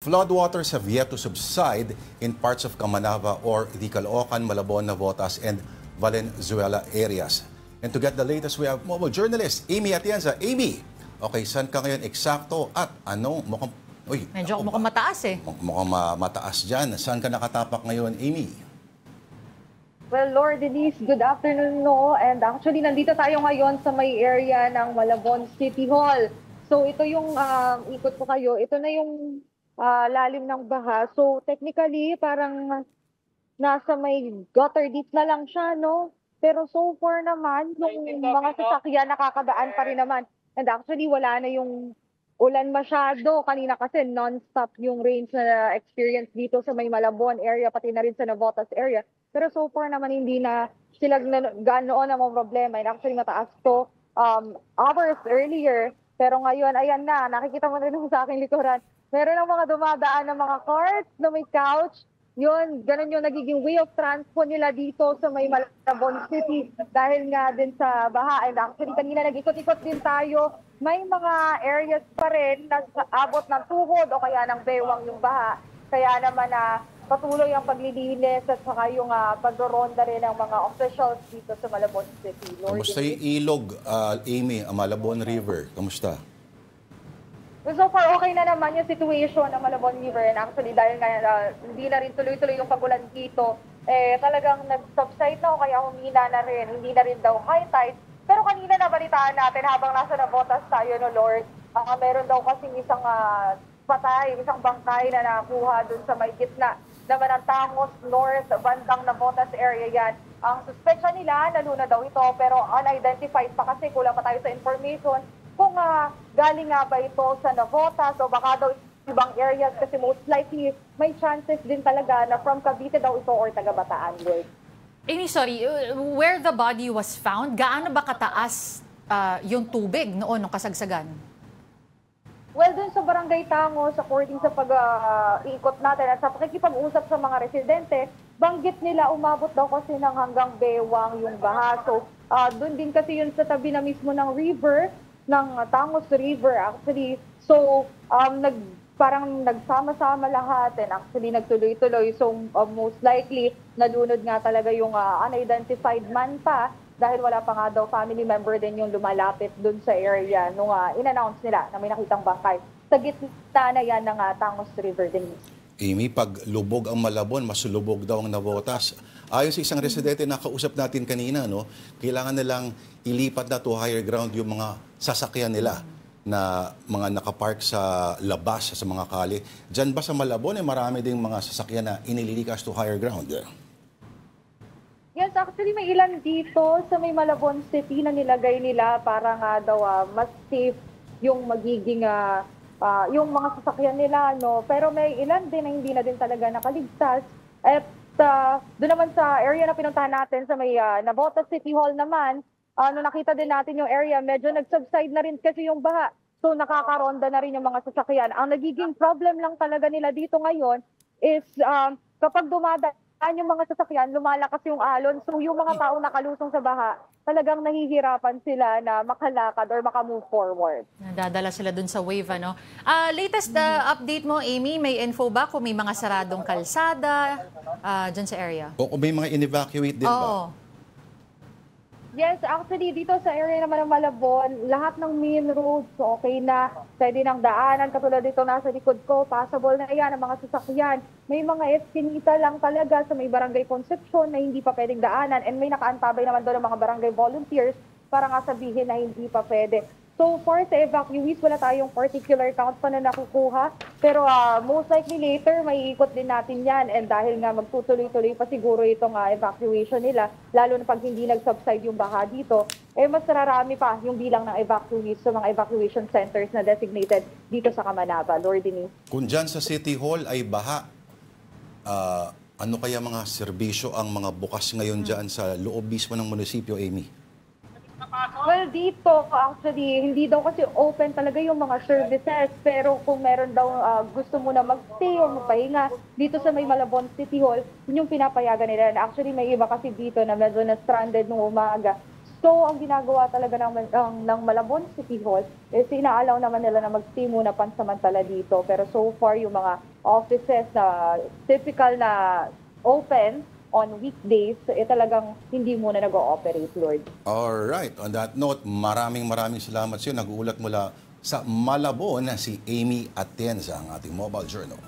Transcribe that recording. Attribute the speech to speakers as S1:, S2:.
S1: Floodwaters have yet to subside in parts of Camanava or the Caloocan, Malabon, Navotas, and Valenzuela areas. And to get the latest, we have mobile journalist Amy Atienza. Amy, okay, saan ka ngayon eksakto at anong mukhang... Uy,
S2: medyo mukhang mataas eh.
S1: Mukhang mataas dyan. Saan ka nakatapak ngayon, Amy?
S3: Well, Lord Denise, good afternoon, no? And actually, nandito tayo ngayon sa may area ng Malabon City Hall. So, ito yung ikot ko kayo. Ito na yung lalim ng baha. So, technically, parang nasa may gutter deep na lang siya, no? Pero so far naman, yung mga sasakyan nakakadaan pa rin naman. And actually, wala na yung ulan masyado. Kanina kasi non-stop yung rains na experience dito sa may Malabon area, pati na rin sa Navotas area. Pero so far naman hindi na sila ganoon ang problema. And actually mataas to hours earlier. Pero ngayon, ayan na, nakikita mo rin sa aking likuran. Meron ng mga dumadaan ng mga carts na may couch. Yun, ganun yung nagiging way of transport nila dito sa may Malabon City. Dahil nga din sa baha. And actually kanina nag-ikot-ikot din tayo. May mga areas pa rin na abot ng tuhod o kaya ng bewang yung baha. Kaya naman patuloy ang paglilinis at saka yung pagdoronda rin ng mga officials dito sa Malabon City. Lord,
S1: kamusta yung ilog, Amy, ang Malabon River? Kamusta?
S3: So far, okay na naman yung situation ng Malabon River. And actually, dahil nga hindi na rin tuloy-tuloy yung pagulan dito, talagang nag-subside na o kaya humina na rin. Hindi na rin daw high tide. Pero kanina nabalitaan natin habang nasa Navotas tayo, no Lord, meron daw kasing isang isang bangkay na nakuha dun sa may gitna naman ang Tangos North, bandang Navotas area yan. Ang suspetsya nila, naluna daw ito, pero unidentified pa kasi kulang pa tayo sa information kung galing nga ba ito sa Navotas o baka daw ibang areas kasi most likely may chances din talaga na from Cavite daw ito or taga Bataan, Lord.
S2: Amy, sorry, where the body was found, gaano ba kataas yung tubig noon ng kasagsagan?
S3: Well, dun sa Barangay Tangos, according sa pag-iikot natin at sa pakikipag-usap sa mga residente, banggit nila umabot daw kasi ng hanggang bewang yung baha. So, dun din kasi yun sa tabi na mismo ng river, ng Tangos River actually. So, parang nagsama-sama lahat and actually nagtuloy-tuloy. So, most likely, nalunod nga talaga yung unidentified man pa dahil wala pa nga daw family member din yung lumalapit dun sa area nung in-announce nila na may nakitang bangkay. Sa gitna na yan ng Tangos River din.
S1: Amy, pag lubog ang Malabon, mas lubog daw ang Navotas. Ayon sa isang residente na kausap natin kanina, no, kailangan nilang ilipat na to higher ground yung mga sasakyan nila na mga nakapark sa labas, sa mga kali. Diyan ba sa Malabon, marami ding mga sasakyan na inililikas to higher ground?
S3: Yes, actually may ilan dito sa may Malabon City na nilagay nila para nga daw mas safe yung magiging yung mga sasakyan nila, no. Pero may ilan din na hindi na din talaga nakaligtas. At doon naman sa area na pinuntahan natin sa may Navotas City Hall naman, nung nakita din natin yung area, medyo nag-subside na rin kasi yung baha. So nakakaronda na rin yung mga sasakyan. Ang nagiging problem lang talaga nila dito ngayon is kapag dumadaan yung mga sasakyan, lumalakas yung alon. So yung mga tao nakalusong sa baha, talagang nahihirapan sila na makalakad or makamove forward.
S2: Nadadala sila dun sa wave, ano? Latest update mo, Amy, may info ba kung may mga saradong kalsada dyan sa area?
S1: O kung may mga in-evacuate din ba?
S3: Yes, actually dito sa area naman ng Malabon, lahat ng main roads okay na. Pwede ng daanan, katulad dito nasa likod ko, passable na yan ang mga sasakyan. May mga eskinita lang talaga sa may Barangay Concepcion na hindi pa pwedeng daanan and may nakaantabay naman doon ng mga barangay volunteers para nga sabihin na hindi pa pwede. So far sa evacuees, wala tayong particular count pa na nakukuha. Pero most likely later, may ikot din natin yan. And dahil nga magtutuloy-tuloy pa siguro itong evacuation nila, lalo na pag hindi nag-subside yung baha dito, mas nararami pa yung bilang ng evacuees sa mga evacuation centers na designated dito sa Camanava. Lord Denise.
S1: Kung dyan sa City Hall ay baha, ano kaya mga serbisyo ang mga bukas ngayon dyan sa loob mismo ng munisipyo, Amy?
S3: Well, dito actually, hindi daw kasi open talaga yung mga services. Pero kung meron daw gusto mo na mag-stay o magpahinga dito sa may Malabon City Hall, yun yung pinapayagan nila. And actually, may iba kasi dito na medyo na-stranded nung umaga. So, ang ginagawa talaga ng Malabon City Hall is inaalaw naman nila na mag-stay muna pansamantala dito. Pero so far, yung mga offices na typical na open on weekdays, talagang hindi muna nag-ooperate, Lord.
S1: Alright, on that note, maraming salamat sa iyo. Nag-uulat mula sa Malabon na si Amy Atienza, ang ating Mobile Journal.